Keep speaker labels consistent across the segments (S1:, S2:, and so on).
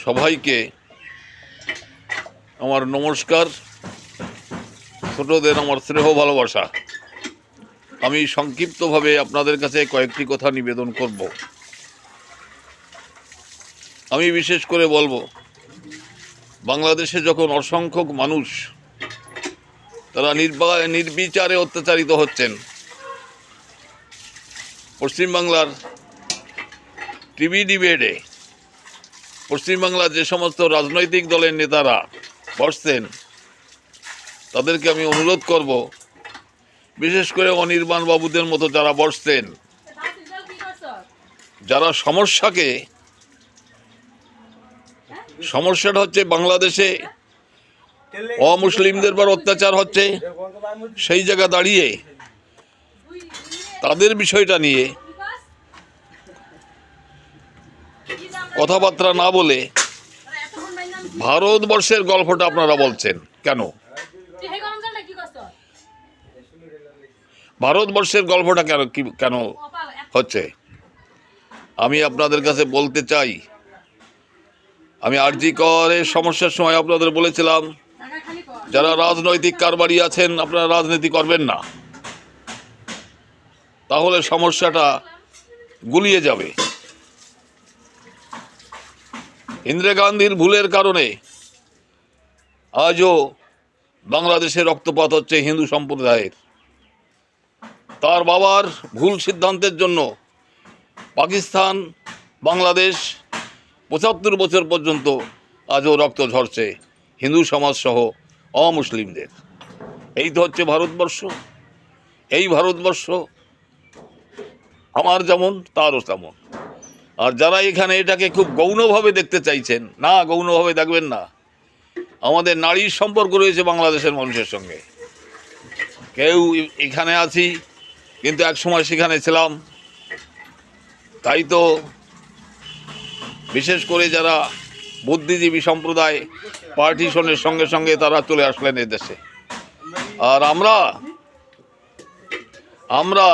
S1: সবাইকে আমার নমস্কার, ছোটদের আমার স্নেহ ভালোবাসা। আমি সংক্ষিপ্তভাবে আপনাদের কাছে কয়েকটি কথা নিবেদন করব। আমি বিশেষ করে বলবো, বাংলাদেশে যখন অসংখ্য মানুষ তারা নির্বিচারে অত্যাচারিত হচ্ছেন, পশ্চিমবাংলার টিভি ডিবেটে পশ্চিমবাংলার যে সমস্ত রাজনৈতিক দলের নেতারা বসছেন, তাদেরকে আমি অনুরোধ করব, বিশেষ করে অনির্বাণ বাবুদের মতো যারা বসছেন, যারা সমস্যাটা হচ্ছে বাংলাদেশে অমুসলিমদের উপর অত্যাচার হচ্ছে, সেই জায়গা দাঁড়িয়ে তাদের বিষয়টা নিয়ে কথাবার্তা না বলে ভারতবর্ষের গল্পটা আপনারা বলছেন কেন? ভারতবর্ষের গল্পটা কেন হচ্ছে? আমি আপনাদের কাছে বলতে চাই, আমি আরজি করের সমস্যার সময় আপনাদের বলেছিলাম, যারা রাজনৈতিক কারবারি আছেন, আপনারা রাজনীতি করবেন না, তাহলে সমস্যাটা গুলিয়ে যাবে। ইন্দিরা গান্ধীর ভুলের কারণে আজও বাংলাদেশে রক্তপাত হচ্ছে হিন্দু সম্প্রদায়ের। তার বাবার ভুল সিদ্ধান্তের জন্য পাকিস্তান, বাংলাদেশ ৭৫ বছর পর্যন্ত আজও রক্ত ঝরছে হিন্দু সমাজ সহ অমুসলিমদের। এই তো হচ্ছে ভারতবর্ষ। এই ভারতবর্ষ আমার যেমন তারও তেমন। আর যারা এখানে এটাকে খুব গৌণভাবে দেখতে চাইছেন, না, গৌণভাবে দেখবেন না। আমাদের নারীর সম্পর্ক রয়েছে বাংলাদেশের মানুষের সঙ্গে। কেউ এখানে আছি, কিন্তু এক সময় সেখানে ছিলাম। তাই তো বিশেষ করে যারা বুদ্ধিজীবী সম্প্রদায়, পার্টিশনের সঙ্গে সঙ্গে তারা চলে আসলেন এদেশে। আর আমরা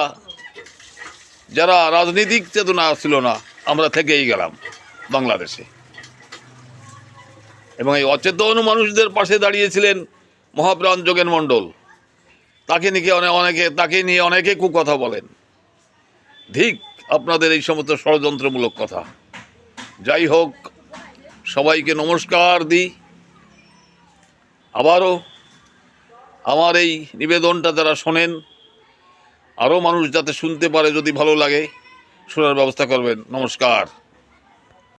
S1: যারা রাজনৈতিক চেতনা ছিল না, আমরা থেকেই গেলাম বাংলাদেশে। এবং এই অচেতন মানুষদের পাশে দাঁড়িয়েছিলেন মহাপ্রাণ যোগেন মণ্ডল। তাকে নিয়ে অনেকে কুকথা বলেন। ঠিক আপনাদের এই সমস্ত ষড়যন্ত্রমূলক কথা। যাই হোক, সবাইকে নমস্কার দিই। আবারও আমার এই নিবেদনটা যারা শোনেন, আরও মানুষ যাতে শুনতে পারে, যদি ভালো লাগে শোনার ব্যবস্থা করবেন। নমস্কার।